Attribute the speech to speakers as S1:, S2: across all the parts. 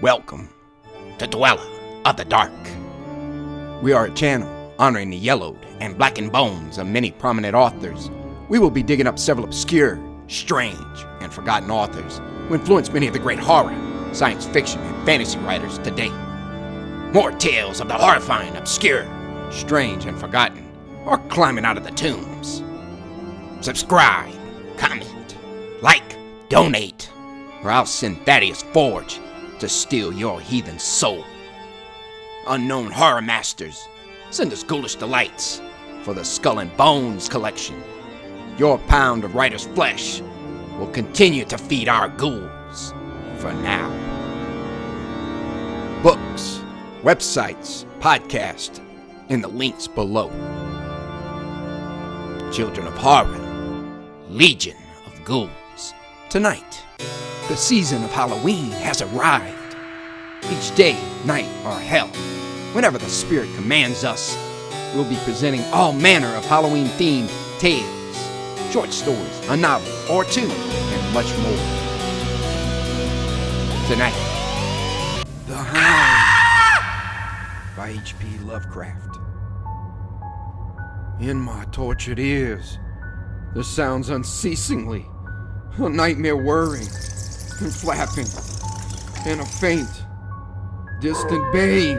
S1: Welcome to Dweller of the Dark. We are a channel honoring the yellowed and blackened bones of many prominent authors. We will be digging up several obscure, strange, and forgotten authors who influenced many of the great horror, science fiction, and fantasy writers today. More tales of the horrifying, obscure, strange, and forgotten are climbing out of the tombs. Subscribe, comment, like, donate, or I'll send Thaddeus Forge to steal your heathen soul. Unknown horror masters, send us ghoulish delights for the Skull and Bones collection. Your pound of writer's flesh will continue to feed our ghouls for now. Books, websites, podcasts, in the links below. Children of Horror, Legion of Ghouls. Tonight, the season of Halloween has arrived. Each day, night, or hell, whenever the spirit commands us, we'll be presenting all manner of Halloween-themed tales, short stories, a novel or two, and much more. Tonight, The Hound by hplovecraft. In my tortured ears, there sounds unceasingly a nightmare whirring and flapping, and a faint, distant baying,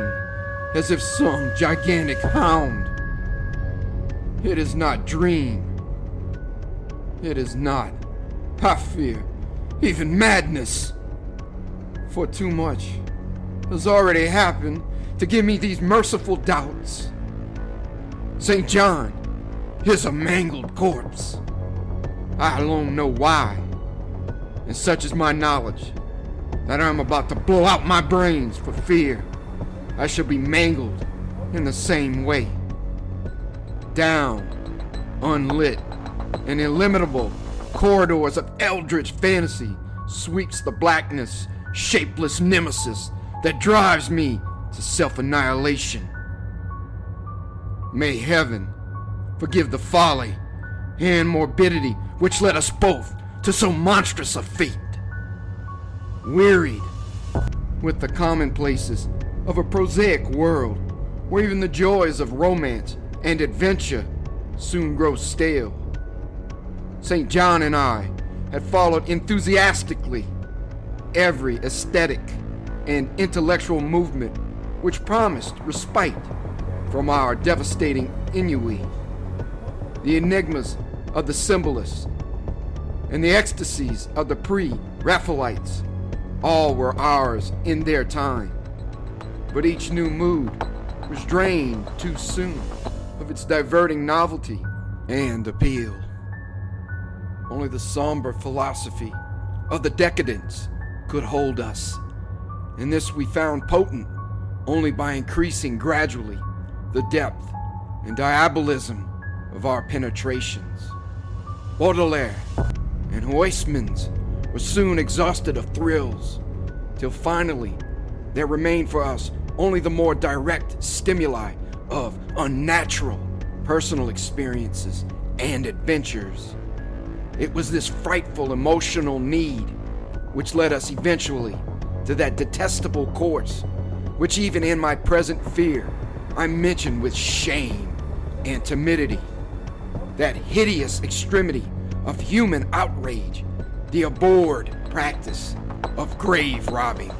S1: as if some gigantic hound. It is not dream. It is not, I fear, even madness. For too much has already happened to give me these merciful doubts. St. John is a mangled corpse. I alone know why. And such is my knowledge that I am about to blow out my brains for fear I shall be mangled in the same way. Down, unlit, and illimitable corridors of eldritch phantasy sweeps the blackness, shapeless Nemesis that drives me to self-annihilation. May heaven forgive the folly and morbidity which led us both to so monstrous a fate. Wearied with the commonplaces of a prosaic world where even the joys of romance and adventure soon grow stale, St. John and I had followed enthusiastically every aesthetic and intellectual movement which promised respite from our devastating ennui. The enigmas of the symbolists and the ecstasies of the pre-Raphaelites, all were ours in their time. But each new mood was drained too soon of its diverting novelty and appeal. Only the somber philosophy of the decadence could hold us, and this we found potent only by increasing gradually the depth and diabolism of our penetrations. Baudelaire and Huysmans were soon exhausted of thrills, till finally there remained for us only the more direct stimuli of unnatural personal experiences and adventures. It was this frightful emotional need which led us eventually to that detestable course which even in my present fear I mention with shame and timidity, that hideous extremity of human outrage, the abhorred practice of grave robbing.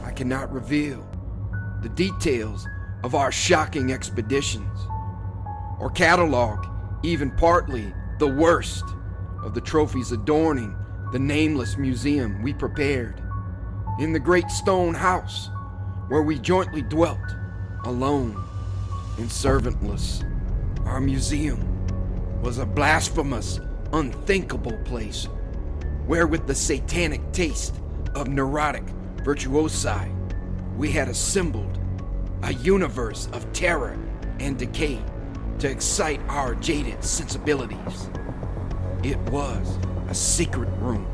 S1: I cannot reveal the details of our shocking expeditions, or catalog even partly the worst of the trophies adorning the nameless museum we prepared in the great stone house where we jointly dwelt, alone and servantless. Our museum was a blasphemous, unthinkable place where, with the satanic taste of neurotic virtuosi, we had assembled a universe of terror and decay to excite our jaded sensibilities. It was a secret room,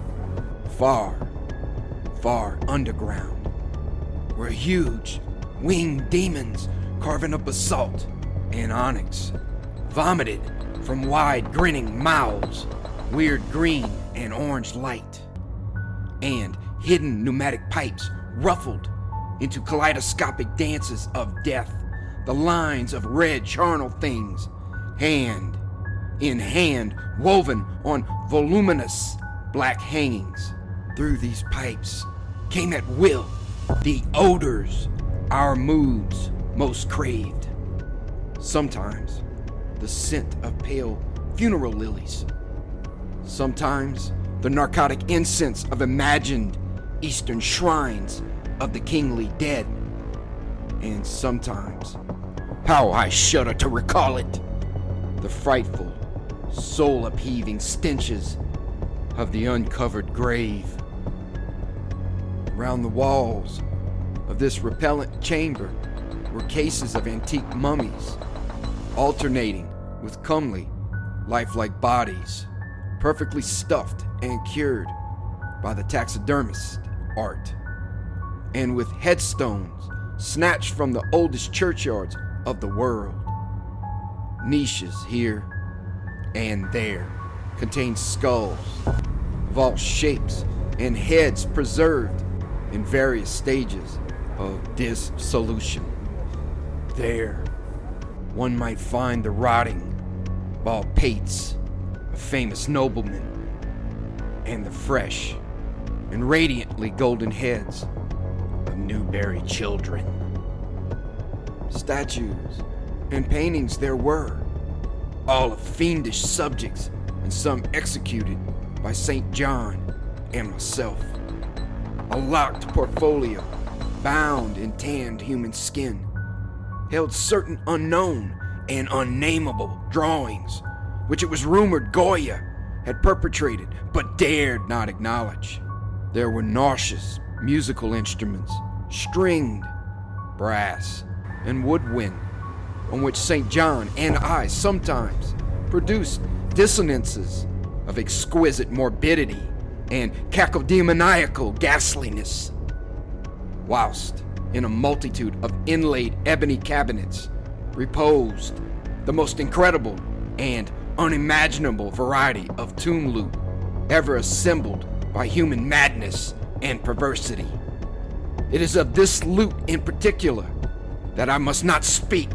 S1: far, far underground, where huge winged demons carving up basalt and onyx vomited from wide grinning mouths weird green and orange light, and hidden pneumatic pipes ruffled into kaleidoscopic dances of death, the lines of red charnel things, hand in hand, woven on voluminous black hangings. Through these pipes came at will the odors our moods most craved. Sometimes the scent of pale funeral lilies. Sometimes the narcotic incense of imagined Eastern shrines of the kingly dead. And sometimes, how I shudder to recall it, the frightful, soul-upheaving stenches of the uncovered grave. Around the walls of this repellent chamber were cases of antique mummies, alternating with comely, lifelike bodies, perfectly stuffed and cured by the taxidermist art, and with headstones snatched from the oldest churchyards of the world. Niches here and there contain skulls of all shapes and heads preserved in various stages of dissolution. There, one might find the rotting bald pates of famous noblemen and the fresh and radiantly golden heads of new-buried children. Statues and paintings there were, all of fiendish subjects and some executed by St. John and myself. A locked portfolio, bound in tanned human skin, held certain unknown and unnameable drawings, which it was rumored Goya had perpetrated but dared not acknowledge. There were nauseous musical instruments, stringed, brass, and woodwind, on which St. John and I sometimes produced dissonances of exquisite morbidity and cacodemoniacal ghastliness, whilst in a multitude of inlaid ebony cabinets reposed the most incredible and unimaginable variety of tomb loot ever assembled by human madness and perversity. It is of this loot in particular that I must not speak.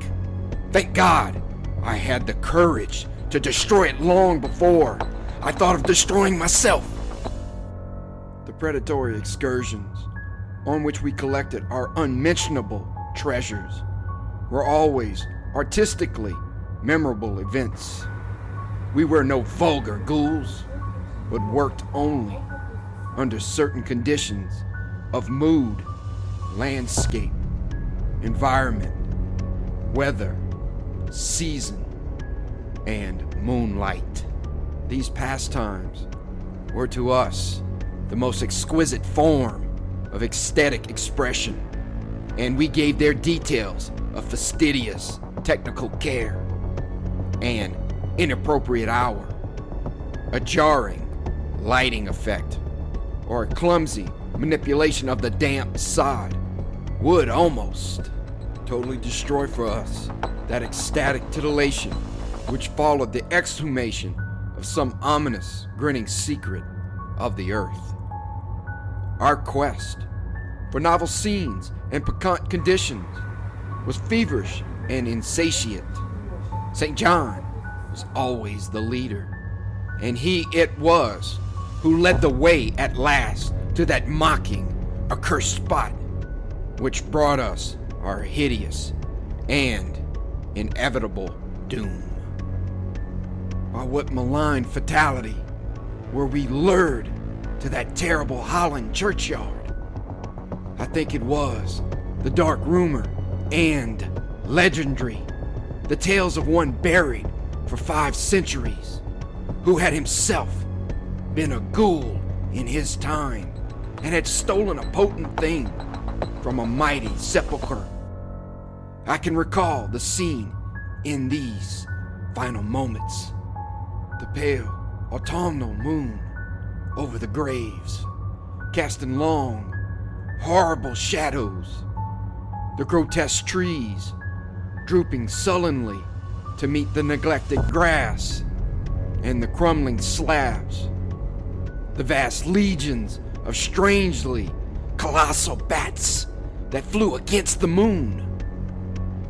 S1: Thank God I had the courage to destroy it long before I thought of destroying myself. The predatory excursions on which we collected our unmentionable treasures were always artistically memorable events. We were no vulgar ghouls, but worked only under certain conditions of mood, landscape, environment, weather, season, and moonlight. These pastimes were to us the most exquisite form of ecstatic expression, and we gave their details a fastidious technical care, an inappropriate hour, a jarring lighting effect, or a clumsy manipulation of the damp sod would almost totally destroy for us that ecstatic titillation which followed the exhumation of some ominous, grinning secret of the earth. Our quest for novel scenes and piquant conditions was feverish and insatiate. St. John was always the leader, and he it was who led the way at last to that mocking, accursed spot which brought us our hideous and inevitable doom. By what malign fatality were we lured to that terrible Holland churchyard? I think it was the dark rumor and legendary, the tales of one buried for 5 centuries, who had himself been a ghoul in his time and had stolen a potent thing from a mighty sepulchre. I can recall the scene in these final moments. The pale autumnal moon over the graves, casting long, horrible shadows. The grotesque trees drooping sullenly to meet the neglected grass and the crumbling slabs. The vast legions of strangely colossal bats that flew against the moon.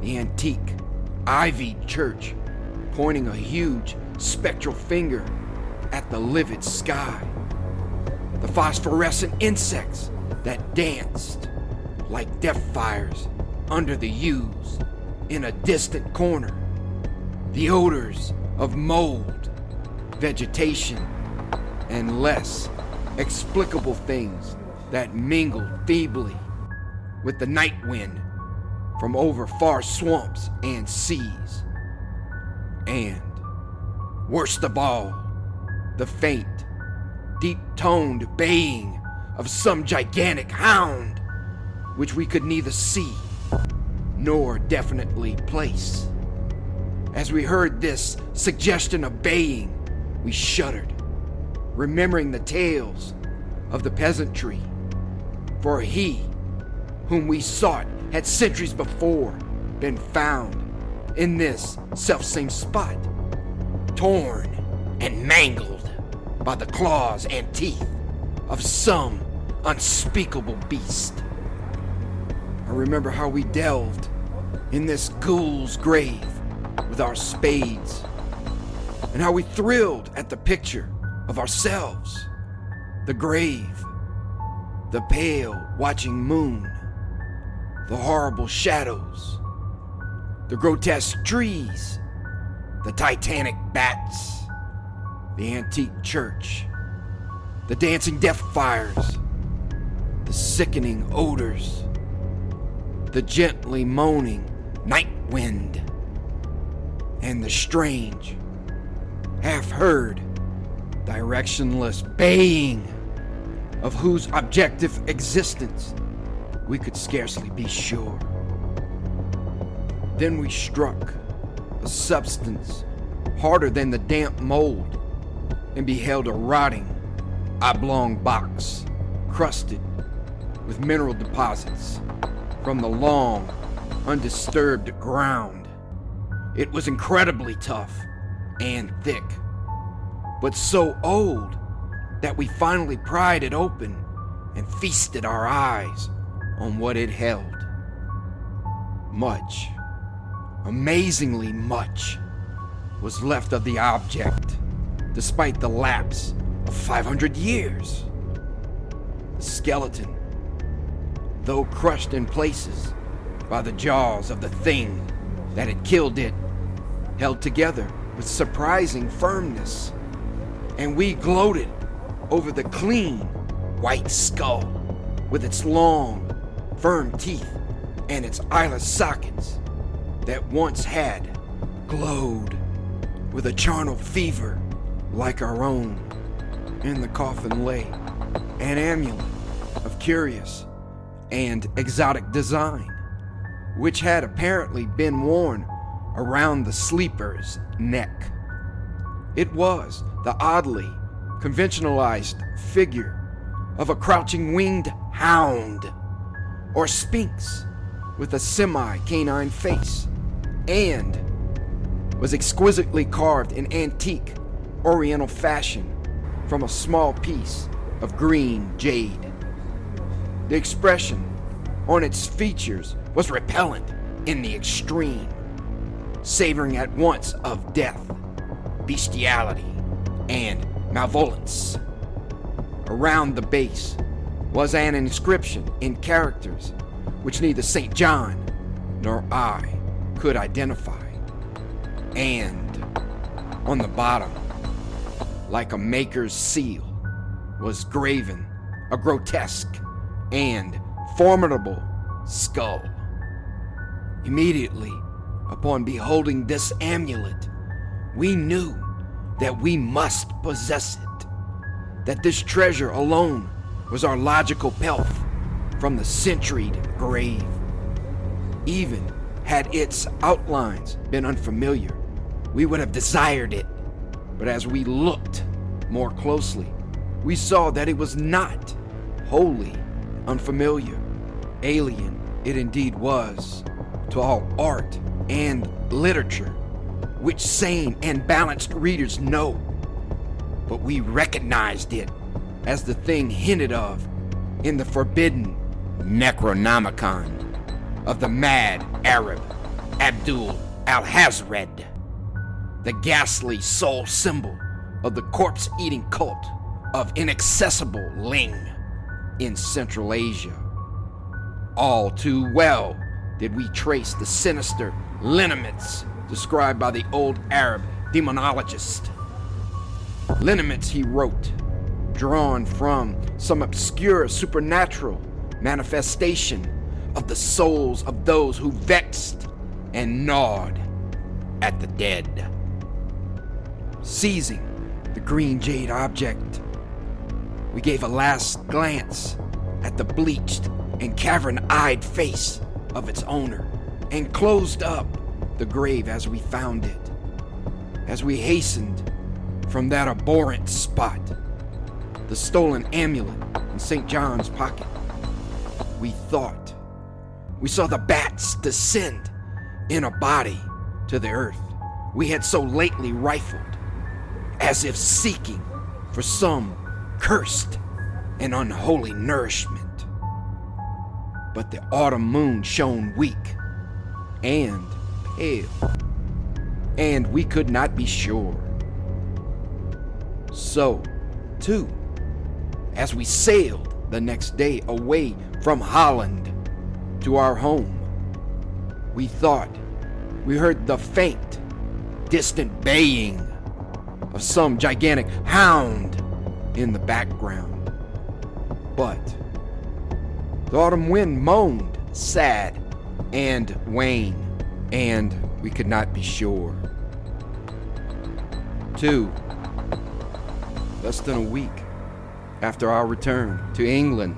S1: The antique, ivied church pointing a huge spectral finger at the livid sky. The phosphorescent insects that danced like death fires under the yews in a distant corner. The odors of mold, vegetation, and less explicable things that mingled feebly with the night wind from over far swamps and seas. And, worst of all, the faint, deep-toned baying of some gigantic hound, which we could neither see nor definitely place. As we heard this suggestion of baying, we shuddered, remembering the tales of the peasantry. For he whom we sought had centuries before been found in this selfsame spot, torn and mangled by the claws and teeth of some unspeakable beast. I remember how we delved in this ghoul's grave with our spades, and how we thrilled at the picture of ourselves, the grave, the pale watching moon, the horrible shadows, the grotesque trees, the titanic bats, the antique church, the dancing death fires, the sickening odors, the gently moaning night wind, and the strange, half-heard, directionless baying of whose objective existence we could scarcely be sure. Then we struck a substance harder than the damp mold and beheld a rotting, oblong box crusted with mineral deposits from the long, undisturbed ground. It was incredibly tough and thick, but so old that we finally pried it open and feasted our eyes on what it held. Much, amazingly much, was left of the object, despite the lapse of 500 years. The skeleton, though crushed in places by the jaws of the thing that had killed it, held together with surprising firmness, and we gloated over the clean, white skull with its long, firm teeth and its eyeless sockets that once had glowed with a charnel fever like our own. In the coffin lay an amulet of curious and exotic design, which had apparently been worn around the sleeper's neck. It was the oddly conventionalized figure of a crouching winged hound or sphinx with a semi-canine face, and was exquisitely carved in antique oriental fashion from a small piece of green jade. The expression on its features was repellent in the extreme, savoring at once of death, bestiality, and malevolence. Around the base was an inscription in characters which neither St. John nor I could identify. And on the bottom, like a maker's seal, was graven a grotesque and formidable skull. Immediately upon beholding this amulet, we knew that we must possess it, that this treasure alone was our logical pelf from the centuried grave. Even had its outlines been unfamiliar, we would have desired it. But as we looked more closely, we saw that it was not wholly unfamiliar. Alien it indeed was to all art and literature, which sane and balanced readers know. But we recognized it as the thing hinted of in the forbidden Necronomicon of the mad Arab Abdul al-Hazred, the ghastly sole symbol of the corpse-eating cult of inaccessible Ling in Central Asia. All too well did we trace the sinister lineaments described by the old Arab demonologist. Lineaments, he wrote, drawn from some obscure supernatural manifestation of the souls of those who vexed and gnawed at the dead. Seizing the green jade object, we gave a last glance at the bleached and cavern-eyed face of its owner and closed up the grave as we found it. As we hastened from that abhorrent spot, the stolen amulet in St. John's pocket, we thought we saw the bats descend in a body to the earth we had so lately rifled, as if seeking for some cursed and unholy nourishment. But the autumn moon shone weak and pale, and we could not be sure. So, too, as we sailed the next day away from Holland to our home, we thought we heard the faint, distant baying of some gigantic hound in the background. But the autumn wind moaned sad and wan, and we could not be sure. 2. Less than a week after our return to England,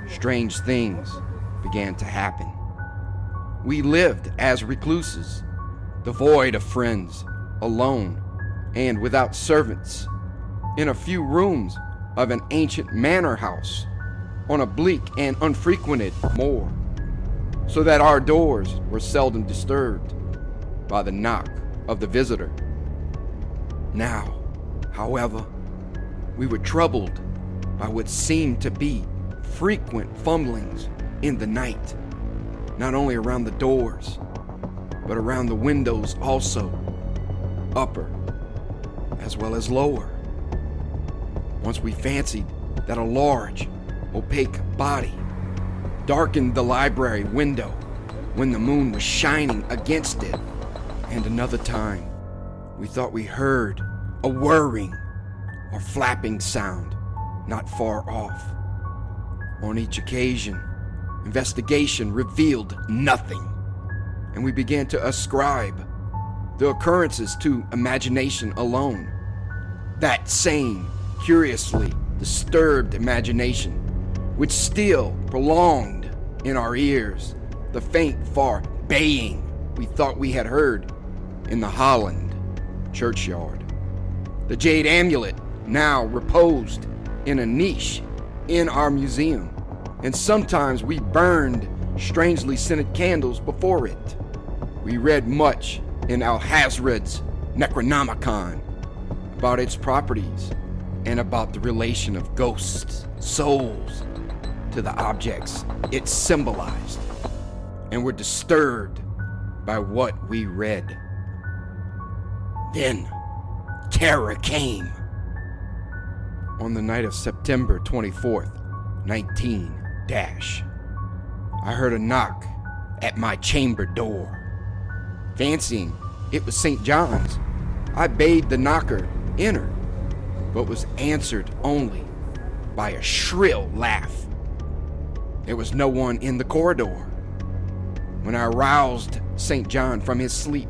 S1: strange things began to happen. We lived as recluses, devoid of friends, alone, and without servants, in a few rooms of an ancient manor house on a bleak and unfrequented moor, so that our doors were seldom disturbed by the knock of the visitor. Now, however, we were troubled by what seemed to be frequent fumblings in the night, not only around the doors, but around the windows also, upper as well as lower. Once we fancied that a large, opaque body darkened the library window when the moon was shining against it, and another time we thought we heard a whirring or flapping sound not far off. On each occasion, investigation revealed nothing, and we began to ascribe the occurrences to imagination alone. That same curiously disturbed imagination which still prolonged in our ears the faint far baying we thought we had heard in the Holland churchyard. The jade amulet now reposed in a niche in our museum, and sometimes we burned strangely scented candles before it. We read much in Al-Hazred's Necronomicon about its properties and about the relation of ghosts, souls, to the objects it symbolized, and were disturbed by what we read. Then terror came. On the night of September 24th, 19-, I heard a knock at my chamber door. Fancying it was St. John's, I bade the knocker enter, but was answered only by a shrill laugh. There was no one in the corridor. When I aroused St. John from his sleep,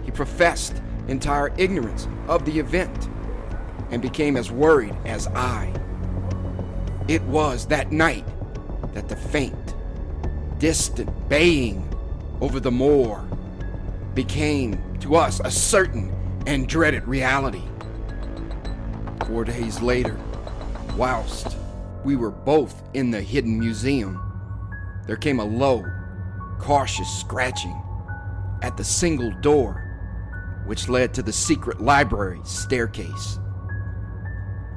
S1: he professed entire ignorance of the event and became as worried as I. It was that night that the faint, distant baying over the moor became to us a certain and dreaded reality. 4 days later, whilst we were both in the hidden museum, there came a low, cautious scratching at the single door which led to the secret library staircase.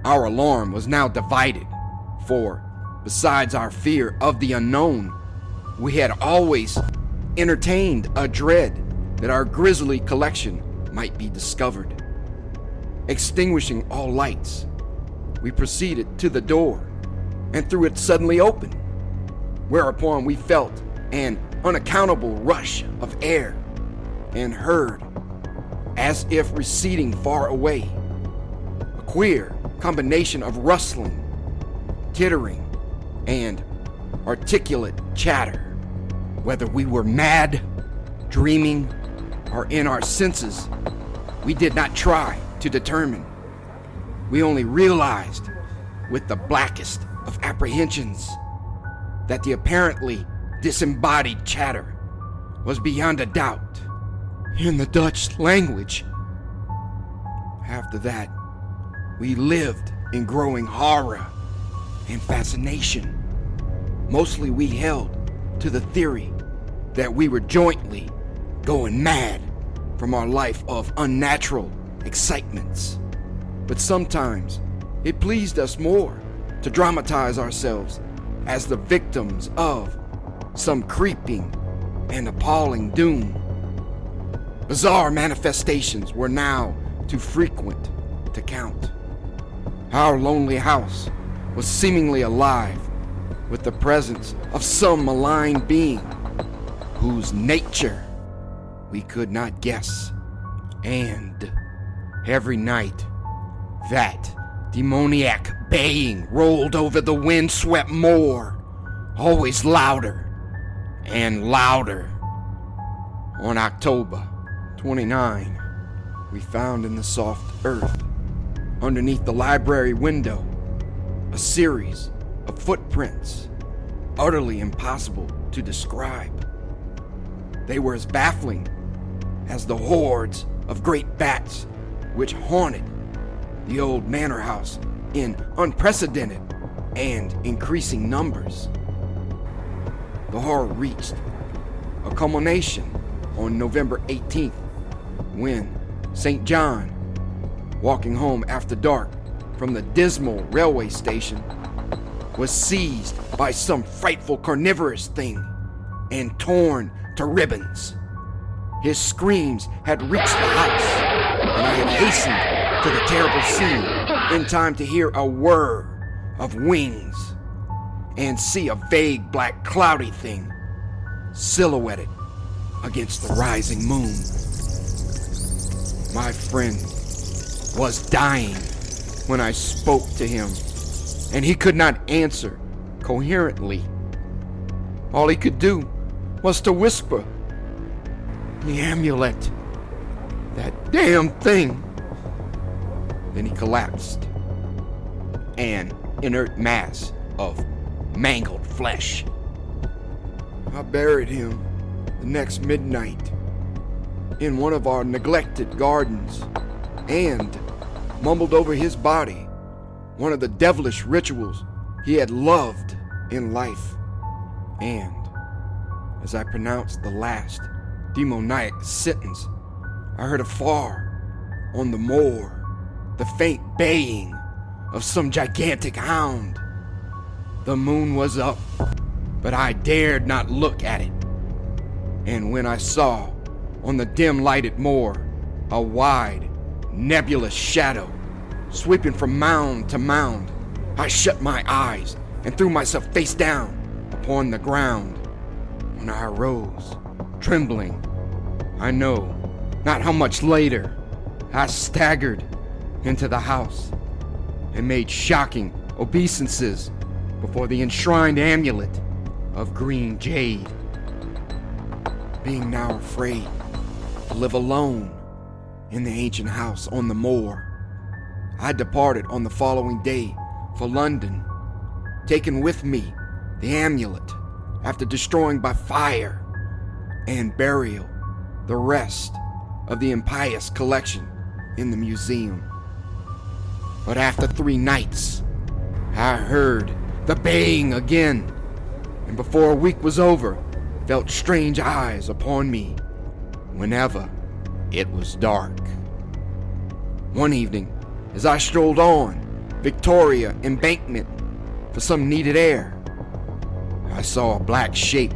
S1: Our alarm was now divided, for Besides our fear of the unknown, we had always entertained a dread that our grisly collection might be discovered. Extinguishing all lights, we proceeded to the door and threw it suddenly open, whereupon we felt an unaccountable rush of air and heard, as if receding far away, a queer combination of rustling, tittering, and articulate chatter. Whether we were mad, dreaming, or in our senses, we did not try to determine. We only realized, with the blackest of apprehensions, that the apparently disembodied chatter was beyond a doubt in the Dutch language. After that, we lived in growing horror and fascination. Mostly we held to the theory that we were jointly going mad from our life of unnatural excitements. But sometimes it pleased us more to dramatize ourselves as the victims of some creeping and appalling doom. Bizarre manifestations were now too frequent to count. Our lonely house was seemingly alive with the presence of some malign being whose nature we could not guess. And every night, that demoniac baying rolled over the wind-swept moor, always louder and louder. On October 29, we found in the soft earth, underneath the library window, a series of footprints, utterly impossible to describe. They were as baffling as the hordes of great bats which haunted the old manor house in unprecedented and increasing numbers. The horror reached a culmination on November 18th, when St. John, walking home after dark from the dismal railway station, was seized by some frightful carnivorous thing and torn to ribbons. His screams had reached the house, and I had hastened to the terrible scene in time to hear a whir of wings and see a vague black cloudy thing silhouetted against the rising moon. My friend was dying when I spoke to him, and he could not answer coherently. All he could do was to whisper, "The amulet, that damn thing." Then he collapsed, an inert mass of mangled flesh. I buried him the next midnight in one of our neglected gardens, and mumbled over his body one of the devilish rituals he had loved in life. And as I pronounced the last demoniac sentence, I heard afar on the moor the faint baying of some gigantic hound. The moon was up, but I dared not look at it. And when I saw on the dim lighted moor a wide, nebulous shadow sweeping from mound to mound, I shut my eyes and threw myself face down upon the ground. When I arose, trembling, I know not how much later, I staggered into the house and made shocking obeisances before the enshrined amulet of green jade. Being now afraid to live alone in the ancient house on the moor, I departed on the following day for London, taking with me the amulet after destroying by fire and burial the rest of the impious collection in the museum. But after 3 nights, I heard the baying again, and before a week was over, felt strange eyes upon me whenever it was dark. One evening, as I strolled on Victoria Embankment, for some needed air. I saw a black shape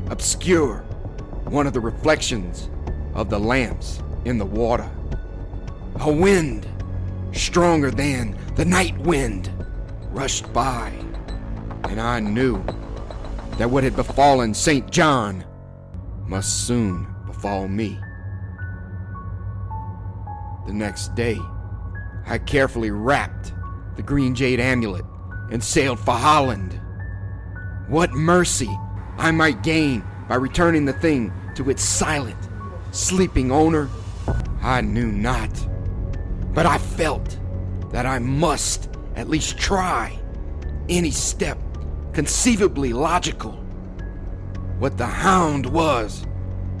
S1: obscure one of the reflections of the lamps in the water. A wind, stronger than the night wind, rushed by, and I knew that what had befallen St. John must soon befall me. The next day, I carefully wrapped the green jade amulet and sailed for Holland. What mercy I might gain by returning the thing to its silent, sleeping owner, I knew not. But I felt that I must at least try any step conceivably logical. What the Hound was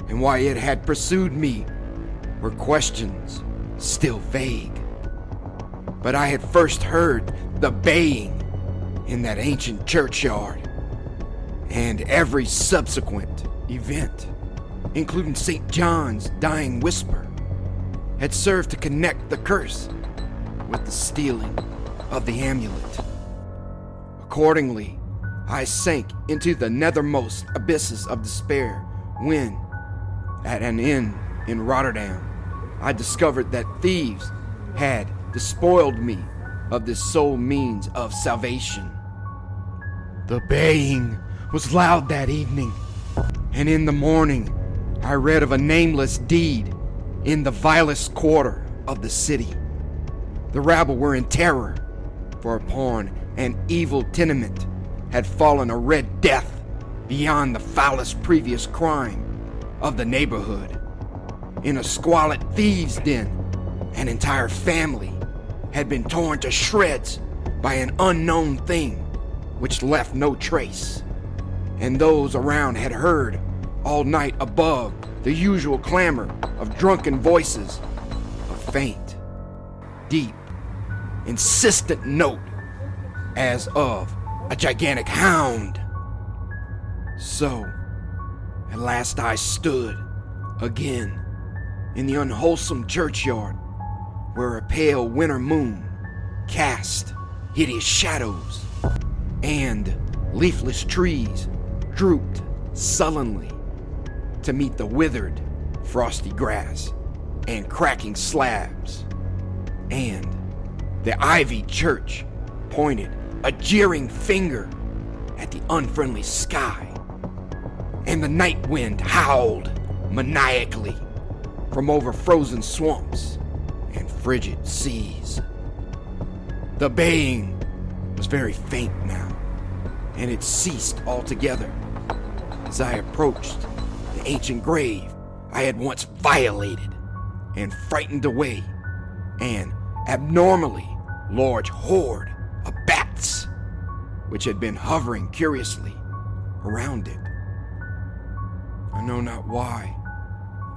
S1: and why it had pursued me were questions still vague. But I had first heard the baying in that ancient churchyard, and every subsequent event, including St. John's dying whisper, had served to connect the curse with the stealing of the amulet. Accordingly, I sank into the nethermost abysses of despair when, at an inn in Rotterdam, I discovered that thieves had despoiled me of this sole means of salvation. The baying was loud that evening, and in the morning I read of a nameless deed in the vilest quarter of the city. The rabble were in terror, for upon an evil tenement had fallen a red death beyond the foulest previous crime of the neighborhood. In a squalid thieves' den, an entire family had been torn to shreds by an unknown thing which left no trace, and those around had heard all night above the usual clamor of drunken voices, a faint, deep, insistent note as of a gigantic hound. So, at last I stood again in the unwholesome churchyard where a pale winter moon cast hideous shadows and leafless trees drooped sullenly to meet the withered, frosty grass and cracking slabs, and the ivied church pointed a jeering finger at the unfriendly sky, and the night wind howled maniacally from over frozen swamps and frigid seas. The baying was very faint now, and it ceased altogether as I approached the ancient grave I had once violated and frightened away an abnormally large horde of bats which had been hovering curiously around it. I know not why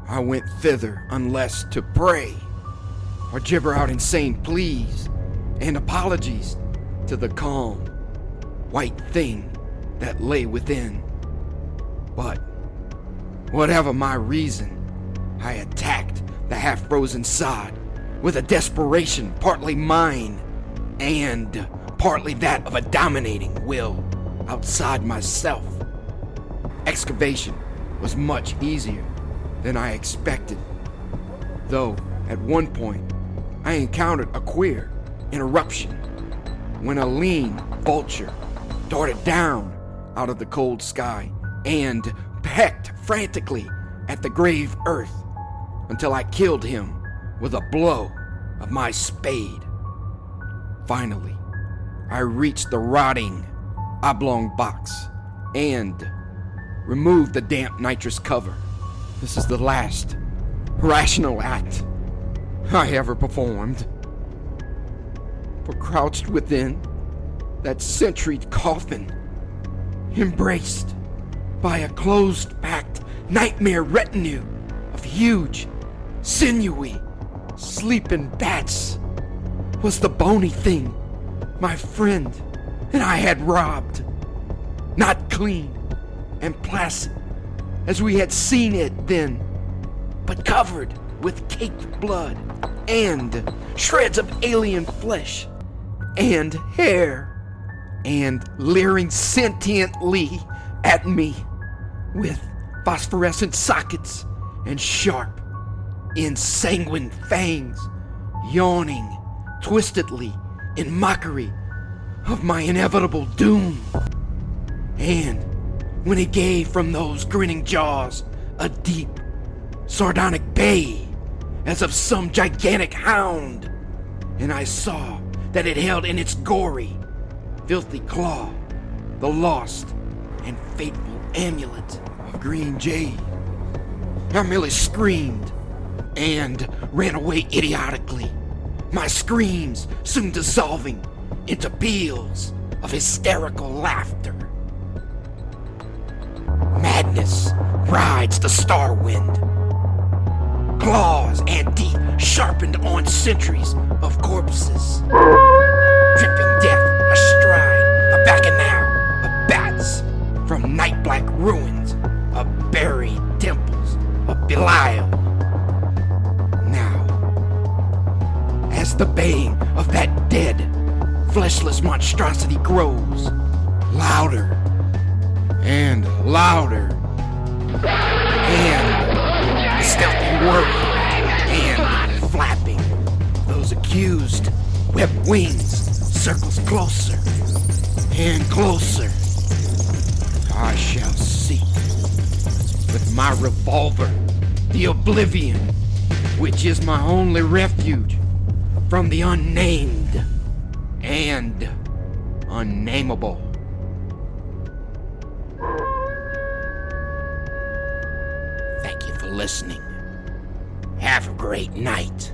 S1: I went thither unless to pray or gibber out insane pleas and apologies to the calm, white thing that lay within. But whatever my reason, I attacked the half-frozen sod with a desperation partly mine and partly that of a dominating will outside myself. Excavation was much easier than I expected, though at one point I encountered a queer interruption when a lean vulture darted down out of the cold sky and pecked frantically at the grave earth until I killed him with a blow of my spade. Finally, I reached the rotting oblong box and removed the damp nitrous cover. This is the last rational act I ever performed. For crouched within that centuried coffin, embraced by a closed-packed nightmare retinue of huge, sinewy, sleeping bats, was the bony thing my friend and I had robbed. Not clean and placid as we had seen it then, but covered with caked blood and shreds of alien flesh and hair, and leering sentiently at me with phosphorescent sockets and sharp, ensanguined fangs, yawning twistedly in mockery of my inevitable doom. And when it gave from those grinning jaws a deep, sardonic bay as of some gigantic hound, and I saw that it held in its gory, filthy claw the lost and fateful amulet of green jade, I merely screamed and ran away idiotically, my screams soon dissolving into peals of hysterical laughter. Madness rides the star wind. Claws and teeth sharpened on centuries of corpses. Dripping death astride a bacchanal of bats from night-black ruins of buried temples of Belial. Now, as the baying of that dead, fleshless monstrosity grows louder and louder, and the stealthy whirring and flapping those accused webbed wings circles closer and closer. I shall seek with my revolver the oblivion which is my only refuge from the unnamed and unnameable. Thank you for listening. Have a great night.